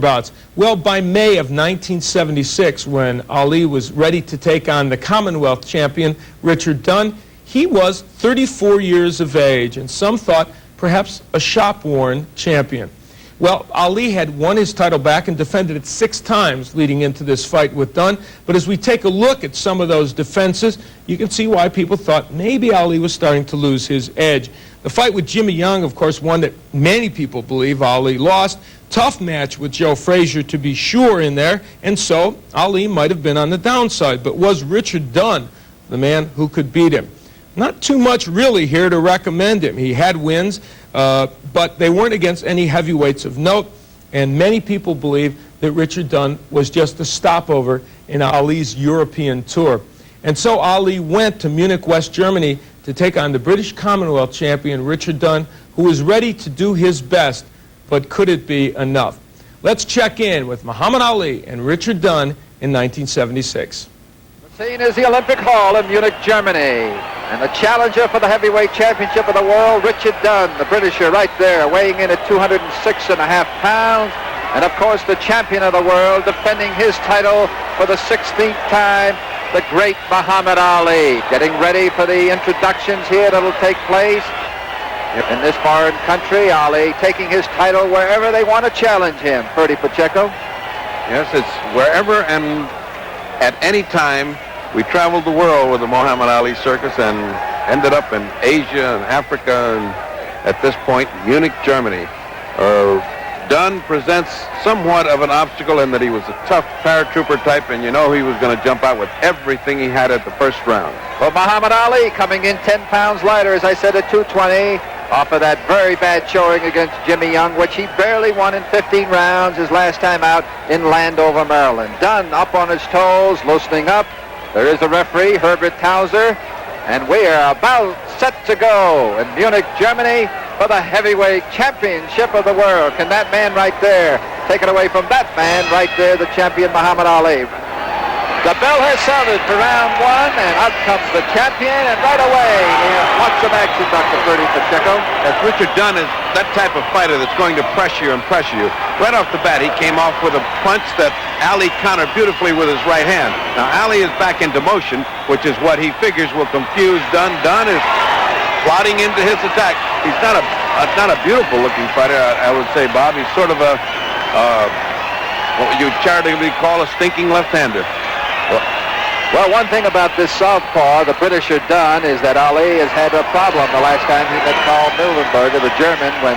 Superbouts. Well, by May of 1976, when Ali was ready to take on the Commonwealth champion, Richard Dunn, he was 34 years of age, and some thought perhaps a shop-worn champion. Well, Ali had won his title back and defended it 6 times leading into this fight with Dunn. But as we take a look at some of those defenses, you can see why people thought maybe Ali was starting to lose his edge. The fight with Jimmy Young, of course, one that many people believe Ali lost. Tough match with Joe Frazier, to be sure, in there. And so Ali might have been on the downside. But was Richard Dunn the man who could beat him? Not too much really here to recommend him. He had wins, but they weren't against any heavyweights of note, and many people believe that Richard Dunn was just a stopover in Ali's European tour. And so Ali went to Munich, West Germany to take on the British Commonwealth champion Richard Dunn, who was ready to do his best, but could it be enough? Let's check in with Muhammad Ali and Richard Dunn in 1976. The scene is the Olympic Hall in Munich, Germany. And the challenger for the heavyweight championship of the world, Richard Dunn, the Britisher right there, weighing in at 206.5 pounds. And of course, the champion of the world, defending his title for the 16th time, the great Muhammad Ali. Getting ready for the introductions here that'll take place. In this foreign country, Ali taking his title wherever they want to challenge him. Ferdy Pacheco. Yes, it's wherever and at any time. We traveled the world with the Muhammad Ali circus and ended up in Asia and Africa and at this point, Munich, Germany. Dunn presents somewhat of an obstacle in that he was a tough paratrooper type, and you know he was going to jump out with everything he had at the first round. Well, Muhammad Ali coming in 10 pounds lighter, as I said, at 220, off of that very bad showing against Jimmy Young, which he barely won in 15 rounds his last time out in Landover, Maryland. Dunn up on his toes, loosening up. There is the referee, Herbert Towser, and we are about set to go in Munich, Germany for the heavyweight championship of the world. Can that man right there take it away from that man right there, the champion Muhammad Ali? The bell has sounded for round 1, and out comes the champion, and right away, lots of action, Dr. Ferdy Pacheco. As Richard Dunn is that type of fighter that's going to pressure you. Right off the bat, he came off with a punch that Ali countered beautifully with his right hand. Now, Ali is back into motion, which is what he figures will confuse Dunn. Dunn is plodding into his attack. He's not a beautiful-looking fighter, I would say, Bob. He's sort of a, what you charitably call a stinking left-hander. Well, one thing about this southpaw, the Britisher Dunn, is that Ali has had a problem the last time he met Karl Mildenberger, the German, when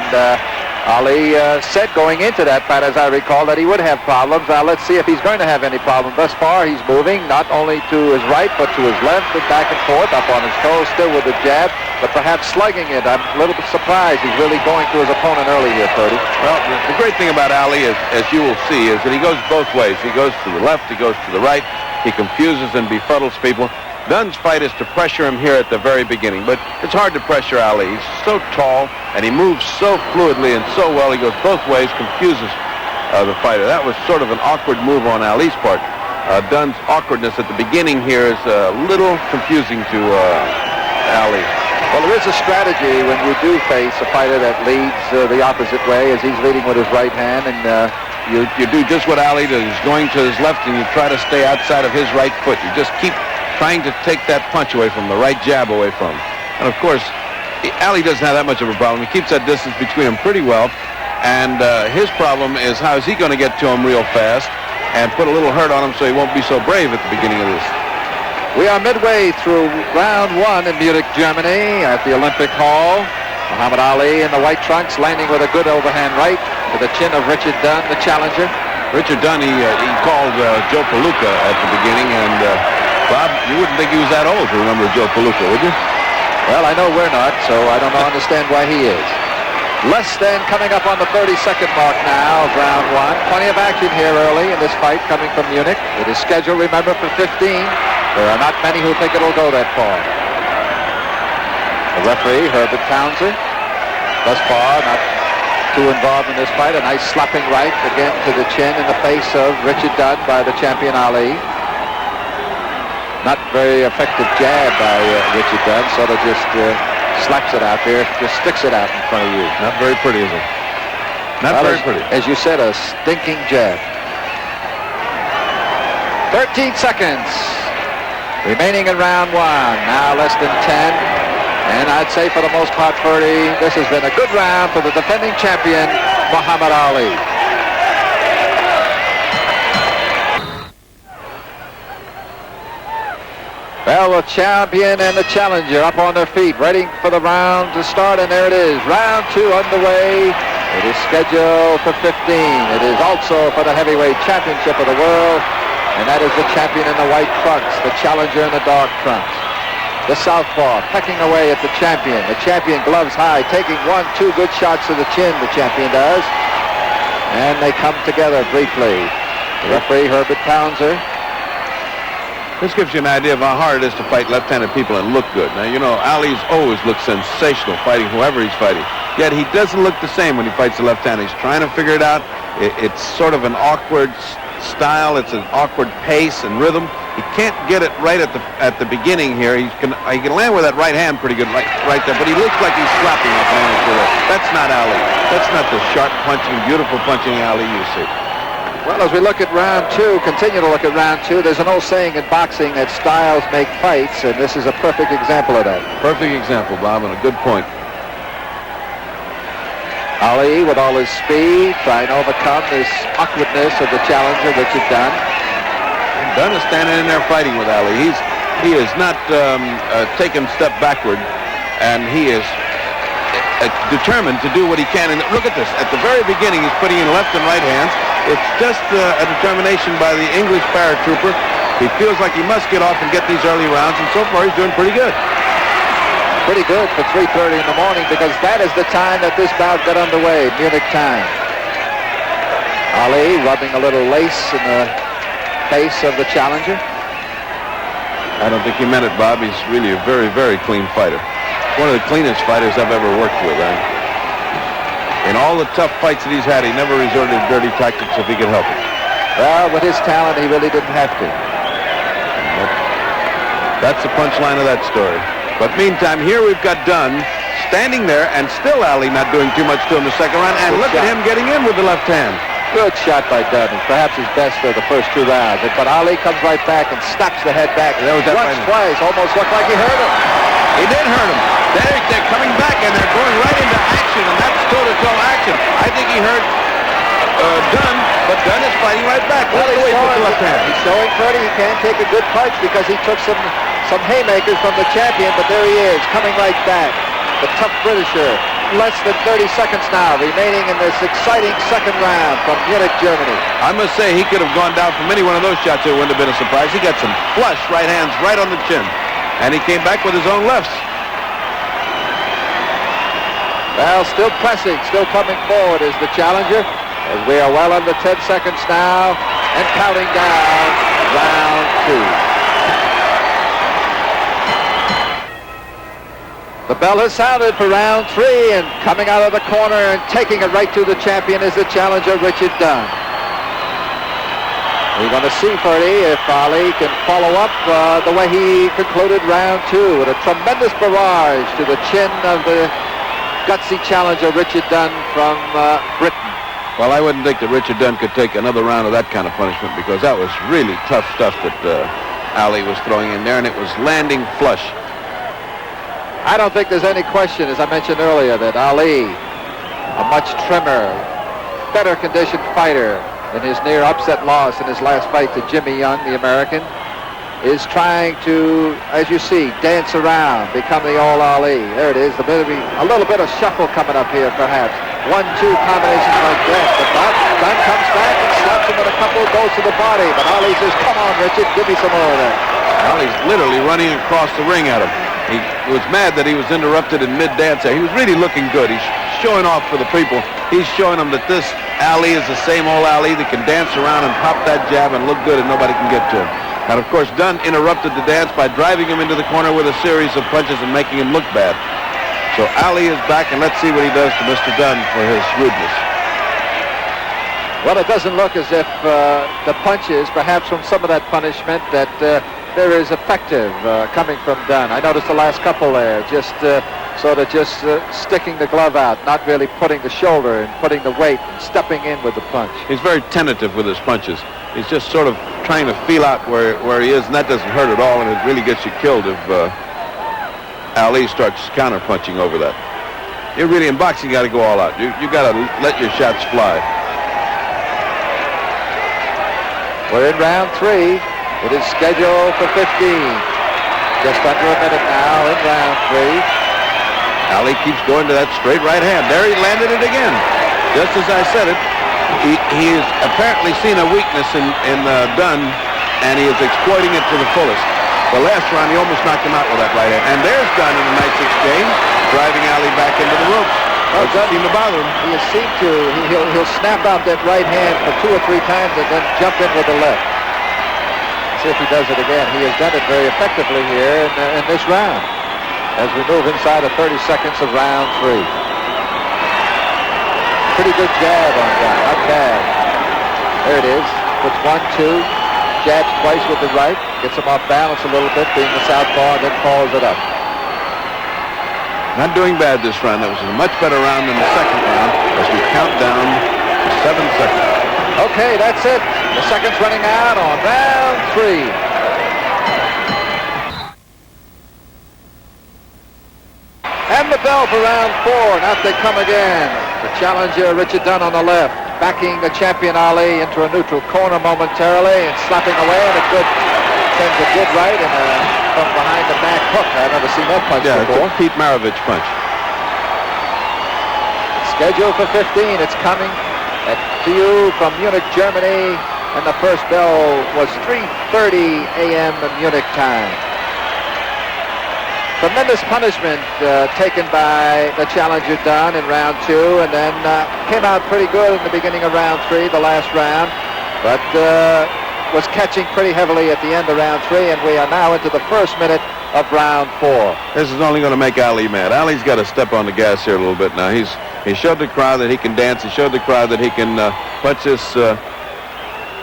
Ali said going into that fight, as I recall, that he would have problems. Now, let's see if he's going to have any problem. Thus far, he's moving not only to his right, but to his left, and back and forth, up on his toes, still with the jab, but perhaps slugging it. I'm a little bit surprised he's really going to his opponent early here, Ferdy. Well, the great thing about Ali, is, as you will see, is that he goes both ways. He goes to the left, he goes to the right. He confuses and befuddles people. Dunn's fight is to pressure him here at the very beginning, but it's hard to pressure Ali. He's so tall, and he moves so fluidly and so well. He goes both ways, confuses the fighter. That was sort of an awkward move on Ali's part. Dunn's awkwardness at the beginning here is a little confusing to Ali. Well, there is a strategy when you do face a fighter that leads the opposite way, as he's leading with his right hand, and you do just what Ali does. He's going to his left, and you try to stay outside of his right foot. You just keep trying to take that punch away from him, the right jab away from him. And, of course, Ali doesn't have that much of a problem. He keeps that distance between them pretty well. And his problem is how is he going to get to him real fast and put a little hurt on him so he won't be so brave at the beginning of this. We are midway through round 1 in Munich, Germany at the Olympic Hall. Muhammad Ali in the white trunks, landing with a good overhand right to the chin of Richard Dunn, the challenger. Richard Dunn, he called Joe Palooka at the beginning, and Bob, you wouldn't think he was that old to remember Joe Palooka, would you? Well, I know we're not, so I don't understand why he is. Less than coming up on the 32nd mark now of round 1. Plenty of action here early in this fight coming from Munich. It is scheduled, remember, for 15. There are not many who think it'll go that far. The referee, Herbert Towser, thus far not too involved in this fight. A nice slapping right again to the chin in the face of Richard Dunn by the champion Ali. Not very effective jab by Richard Dunn, sort of just slaps it out there, just sticks it out in front of you. Not very pretty, is it? Not very pretty. As you said, a stinking jab. 13 seconds remaining in round one. Now less than 10. And I'd say for the most part, Ferdy, this has been a good round for the defending champion, Muhammad Ali. Well, the champion and the challenger up on their feet, waiting for the round to start, and there it is. Round two underway. It is scheduled for 15. It is also for the heavyweight championship of the world, and that is the champion in the white trunks, the challenger in the dark trunks. The southpaw pecking away at the champion. The champion gloves high, taking 1-2 good shots to the chin, the champion does. And they come together briefly. The referee, Herbert Pounser. This gives you an idea of how hard it is to fight left-handed people and look good. Now, you know, Ali's always looked sensational fighting whoever he's fighting. Yet he doesn't look the same when he fights the left hand. He's trying to figure it out. It's sort of an awkward style. It's an awkward pace and rhythm. He can't get it right at the beginning here. He can land with that right hand pretty good right there, but he looks like he's slapping off the hand with it. That's not Ali. That's not the sharp punching, beautiful punching Ali you see. Well, as we look at round two, continue to look at round two, there's an old saying in boxing that styles make fights, and this is a perfect example of that. Perfect example, Bob, and a good point. Ali, with all his speed, trying to overcome this awkwardness of the challenger, Richard Dunn. And Dunn is standing in there fighting with Ali. He is not taking a step backward, and he is determined to do what he can. And look at this. At the very beginning, he's putting in left and right hands. It's just a determination by the English paratrooper. He feels like he must get off and get these early rounds, and so far he's doing pretty good. Pretty good for 3:30 in the morning, because that is the time that this bout got underway, Munich time. Ali rubbing a little lace in the face of the challenger. I don't think he meant it, Bob. He's really a very, very clean fighter. One of the cleanest fighters I've ever worked with. In all the tough fights that he's had, he never resorted to dirty tactics if he could help it. Well, with his talent, he really didn't have to. That's the punchline of that story. But meantime, here we've got Dunn standing there, and still Ali not doing too much to him the second round. And look at him getting in with the left hand. Good shot by Dunn. Perhaps his best for the first two rounds. But Ali comes right back and snaps the head back. Once, twice, almost looked like he hurt him. He did hurt him. They're coming back, and they're going right into action, and that's toe-to-toe action. I think he hurt Dunn, but Dunn is fighting right back. Well, he's showing Ferdy he can take a good punch, because he took some haymakers from the champion, but there he is, coming right back. The tough Britisher. Less than 30 seconds now remaining in this exciting second round from Munich, Germany. I must say he could have gone down from any one of those shots. It wouldn't have been a surprise. He got some flush right hands right on the chin, and he came back with his own lefts. Well, still pressing, still coming forward is the challenger, as we are well under 10 seconds now and counting down round two. The bell has sounded for round three, and coming out of the corner and taking it right to the champion is the challenger, Richard Dunn. We're going to see, Ferdy, if Ali can follow up the way he concluded round two with a tremendous barrage to the chin of the gutsy challenger, Richard Dunn from Britain. Well, I wouldn't think that Richard Dunn could take another round of that kind of punishment, because that was really tough stuff that Ali was throwing in there, and it was landing flush. I don't think there's any question, as I mentioned earlier, that Ali, a much trimmer, better conditioned fighter in his near upset loss in his last fight to Jimmy Young, the American, is trying to, as you see, dance around, become the old Ali. There it is, a little bit of shuffle coming up here, perhaps. 1-2 combinations like that. But Dunn comes back and slaps him with a couple of goes to the body. But Ali says, come on, Richard, give me some more of that. Ali's literally running across the ring at him. He was mad that he was interrupted in mid-dance there. He was really looking good. He's showing off for the people. He's showing them that this Ali is the same old Ali that can dance around and pop that jab and look good and nobody can get to him. And of course, Dunn interrupted the dance by driving him into the corner with a series of punches and making him look bad. So Ali is back, and let's see what he does to Mr. Dunn for his rudeness. Well, it doesn't look as if the punches, perhaps from some of that punishment, that there is effective coming from Dunn. I noticed the last couple there, just sort of just sticking the glove out, not really putting the shoulder and putting the weight and stepping in with the punch. He's very tentative with his punches. He's just sort of trying to feel out where he is, and that doesn't hurt at all, and it really gets you killed if Ali starts counter-punching over that. You really, in boxing, you got to go all out. You got to let your shots fly. We're in round 3. It is scheduled for 15. Just under a minute now in round 3. Ali keeps going to that straight right hand. There he landed it again. Just as I said it, he's apparently seen a weakness in Dunn, and he is exploiting it to the fullest. The last round, he almost knocked him out with that right hand. And there's Dunn in a nice exchange, driving Ali back into the ropes. Well, Doesn't seem to bother him. He has seemed to, he'll snap out that right hand for 2 or 3 times and then jump in with the left. See if he does it again. He has done it very effectively here in this round as we move inside of 30 seconds of round 3. Pretty good jab on Dunn, not bad. There it is. Puts 1, 2, jabs twice with the right, gets him off balance a little bit, being the southpaw, and then follows it up. Not doing bad this round. That was a much better round than the second round as we count down to 7 seconds. Okay, that's it. The seconds running out on round 3. And the bell for round 4, and out they come again. The challenger, Richard Dunn, on the left, backing the champion Ali into a neutral corner momentarily and slapping away, and sends a good right and from behind the back hook. I've never seen that punch before. It's a Pete Maravich punch. Scheduled for 15. It's coming to you from Munich, Germany, and the first bell was 3:30 a.m. Munich time. Tremendous punishment taken by the challenger Dunn in round 2, and then came out pretty good in the beginning of round 3, the last round, but was catching pretty heavily at the end of round 3, and we are now into the first minute of round 4. This is only going to make Ali mad. Ali's got to step on the gas here a little bit now. He showed the crowd that he can dance. He showed the crowd that he can punch this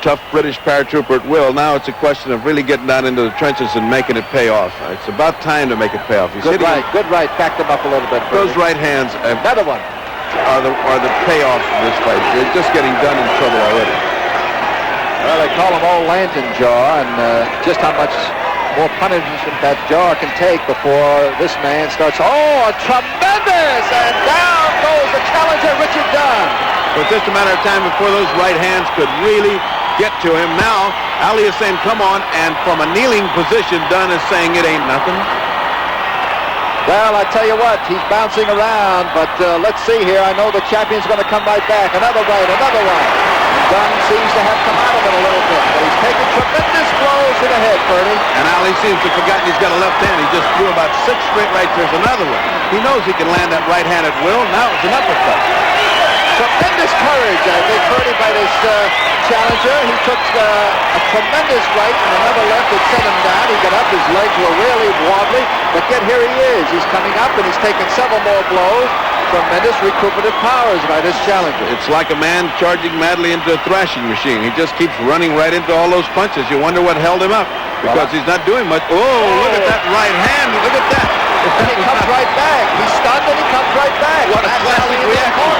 tough British paratrooper at will. Now it's a question of really getting down into the trenches and making it pay off. It's about time to make it pay off. Good right. Backed him up a little bit. Those right hands another one are the payoff of this fight. They're just getting Dunn in trouble already. Well, they call him Old Lantern Jaw, and just how much more punishment that jaw can take before this man starts. Oh, a tremendous! And down goes the challenger, Richard Dunn. So it's just a matter of time before those right hands could really get to him. Now, Ali is saying, come on, and from a kneeling position, Dunn is saying it ain't nothing. Well, I tell you what, he's bouncing around, but let's see here. I know the champion's going to come right back. Another right, another one. Dunn seems to have come out of it a little bit, but he's taking tremendous blows to the head, Bernie. And Ali seems to have forgotten he's got a left hand. He just threw about 6 straight rights. There's another one. He knows he can land that right hand at will. Now it's an uppercut. Tremendous courage, I think, Bernie, by this challenger. He took a tremendous right and another left that sent him down. He got up, his legs were really wobbly, but yet here he is. He's coming up, and he's taken several more blows. Tremendous recuperative powers by this challenger. It's like a man charging madly into a thrashing machine. He just keeps running right into all those punches. You wonder what held him up, because he's not doing much. Oh, look at that right hand. Look at that. And he comes right back. He's stunned, and he comes right back. What a classic reaction.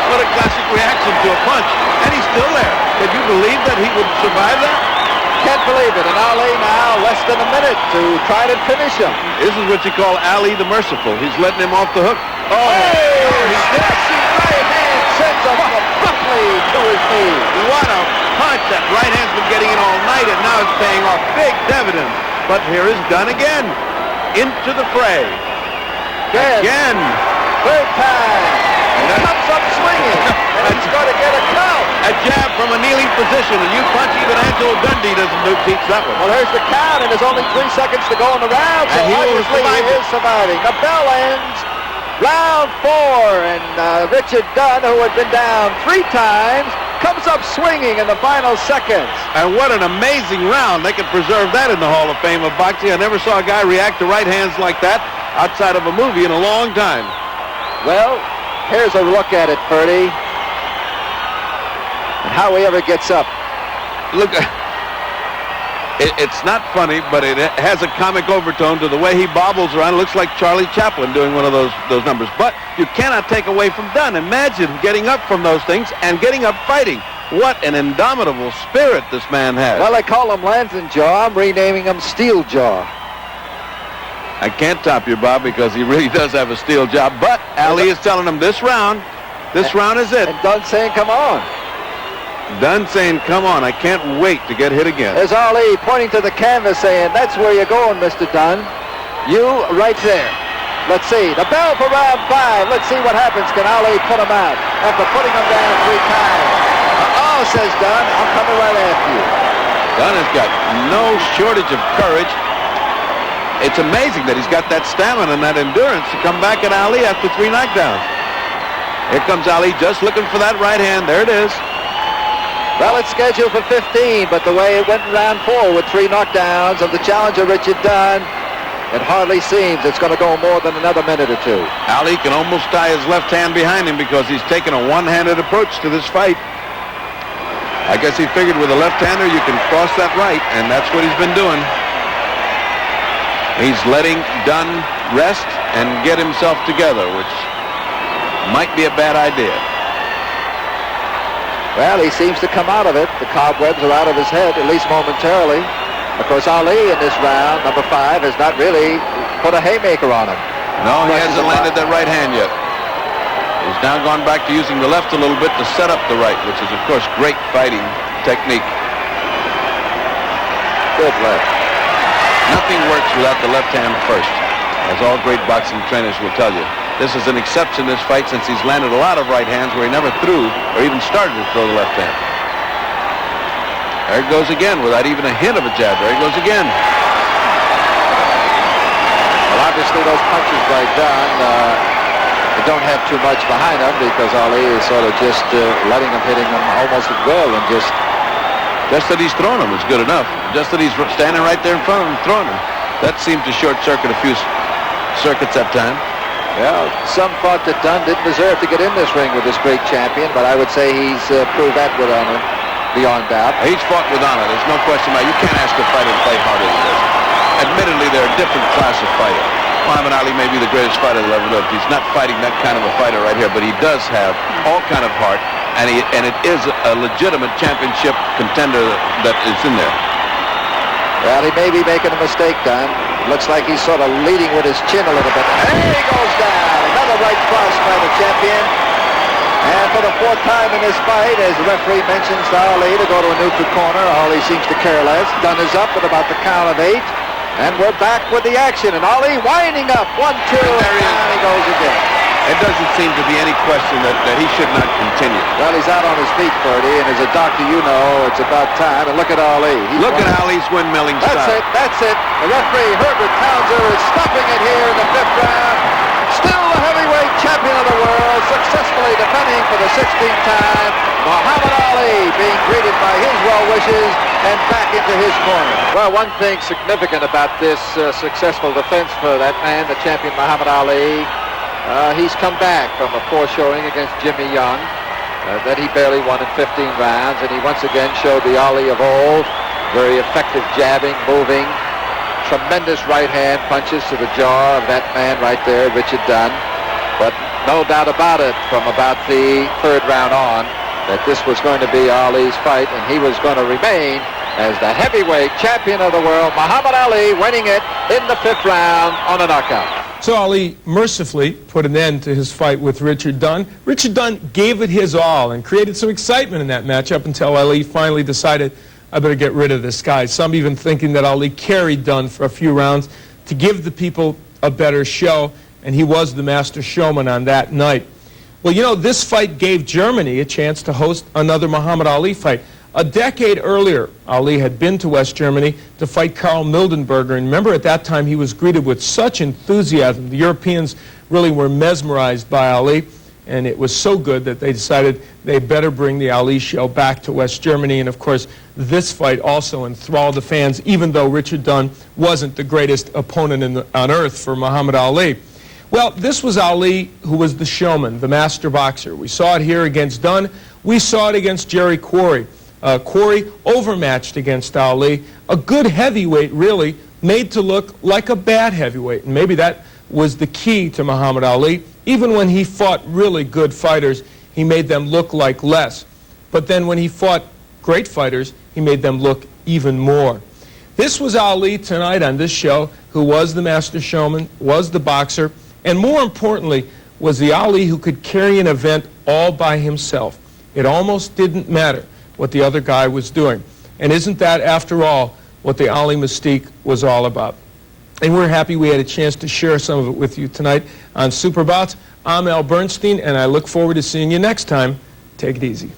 What a classic reaction to a punch. And he's still there. Could you believe that he would survive that? Can't believe it. And Ali now less than a minute to try to finish him. This is what you call Ali the Merciful. He's letting him off the hook. Oh, he's dashing right hand sends him abruptly to his knee. What a punch. That right hand's been getting in all night, and now it's paying off big dividends. But here is Dunn again. Into the fray. Again. Third time. He comes up swinging, and he's going to get a count. A jab from a kneeling position, and you punch even Angelo Dundee doesn't teach that one. Well, here's the count, and there's only 3 seconds to go in the round, so obviously he is surviving. The bell ends round 4, and Richard Dunn, who had been down 3 times, comes up swinging in the final seconds. And what an amazing round. They could preserve that in the Hall of Fame of boxing. I never saw a guy react to right hands like that outside of a movie in a long time. Well, here's a look at it, Purdy, and how he ever gets up. Look, It's not funny, but it has a comic overtone to the way he bobbles around. It looks like Charlie Chaplin doing one of those numbers. But you cannot take away from Dunn. Imagine getting up from those things and getting up fighting. What an indomitable spirit this man has. Well, they call him Lantern Jaw. I'm renaming him Steel Jaw. I can't top you, Bob, because he really does have a steel job. But Ali is telling him this round is it. And Dunn saying, come on. Dunn saying, come on, I can't wait to get hit again. There's Ali pointing to the canvas saying, that's where you're going, Mr. Dunn. You right there. Let's see. The bell for round 5. Let's see what happens. Can Ali put him out after putting him down 3 times? Oh, says Dunn, I'm coming right after you. Dunn has got no shortage of courage. It's amazing that he's got that stamina and that endurance to come back at Ali after 3 knockdowns. Here comes Ali just looking for that right hand. There it is. Well, it's scheduled for 15, but the way it went in round 4 with 3 knockdowns of the challenger, Richard Dunn, it hardly seems it's going to go more than another minute or 2. Ali can almost tie his left hand behind him because he's taken a one-handed approach to this fight. I guess he figured with a left-hander you can cross that right, and that's what he's been doing. He's letting Dunn rest and get himself together, which might be a bad idea. Well, he seems to come out of it. The cobwebs are out of his head, at least momentarily. Of course, Ali in this round, number 5, has not really put a haymaker on him. No, he hasn't landed that right hand yet. He's now gone back to using the left a little bit to set up the right, which is, of course, great fighting technique. Good left. Nothing works without the left hand first, as all great boxing trainers will tell you. This is an exception, this fight, since he's landed a lot of right hands where he never threw or even started to throw the left hand. There it goes again without even a hint of a jab. There it goes again. Well, obviously those punches by Dunn don't have too much behind them because Ali is sort of just letting him, hitting them almost at will, and just that he's throwing them is good enough. Just that he's standing right there in front of him throwing them. That seemed to short-circuit a few circuits that time. Well, some thought that Dunn didn't deserve to get in this ring with this great champion, but I would say he's proved that with honor, beyond doubt. He's fought with honor. There's no question about it. You can't ask a fighter to play harder than this. Admittedly, they're a different class of fighter. Muhammad Ali may be the greatest fighter that ever lived. He's not fighting that kind of a fighter right here, but he does have all kind of heart, and it is a legitimate championship contender that is in there. Well, he may be making a mistake, Dunn. Looks like he's sort of leading with his chin a little bit. There he goes down. Another right cross by the champion. And for the 4th time in this fight, as the referee mentions to Ali to go to a neutral corner, Ali seems to care less. Dunn is up at about the count of 8. And we're back with the action. And Ali winding up. 1, 2, and he goes again. It doesn't seem to be any question that he should not continue. Well, he's out on his feet, Bertie, and as a doctor, you know it's about time. And look at Ali. Look at Ali's windmilling style. That's it. The referee, Herbert Townsend, is stopping it here in the 5th round. Still the heavyweight champion of the world, successfully defending for the 16th time. Muhammad Ali being greeted by his well wishes and back into his corner. Well, one thing significant about this successful defense for that man, the champion Muhammad Ali, he's come back from a poor showing against Jimmy Young that he barely won in 15 rounds, and he once again showed the Ali of old. Very effective jabbing, moving, tremendous right hand punches to the jaw of that man right there, Richard Dunn. But no doubt about it, from about the 3rd round on, that this was going to be Ali's fight, and he was going to remain as the heavyweight champion of the world. Muhammad Ali winning it in the 5th round on a knockout. So Ali mercifully put an end to his fight with Richard Dunn. Richard Dunn gave it his all and created some excitement in that match up until Ali finally decided, I better get rid of this guy. Some even thinking that Ali carried Dunn for a few rounds to give the people a better show, and he was the master showman on that night. Well, you know, this fight gave Germany a chance to host another Muhammad Ali fight. A decade earlier, Ali had been to West Germany to fight Karl Mildenberger, and remember at that time he was greeted with such enthusiasm. The Europeans really were mesmerized by Ali, and it was so good that they decided they better bring the Ali show back to West Germany. And of course, this fight also enthralled the fans, even though Richard Dunn wasn't the greatest opponent on earth for Muhammad Ali. Well, this was Ali who was the showman, the master boxer. We saw it here against Dunn. We saw it against Jerry Quarry. Corey overmatched against Ali. A good heavyweight, really, made to look like a bad heavyweight. And maybe that was the key to Muhammad Ali. Even when he fought really good fighters, he made them look like less. But then when he fought great fighters, he made them look even more. This was Ali tonight on this show, who was the master showman, was the boxer, and more importantly, was the Ali who could carry an event all by himself. It almost didn't matter what the other guy was doing. And isn't that, after all, what the Ali mystique was all about? And we're happy we had a chance to share some of it with you tonight on Superbouts. I'm Al Bernstein, and I look forward to seeing you next time. Take it easy.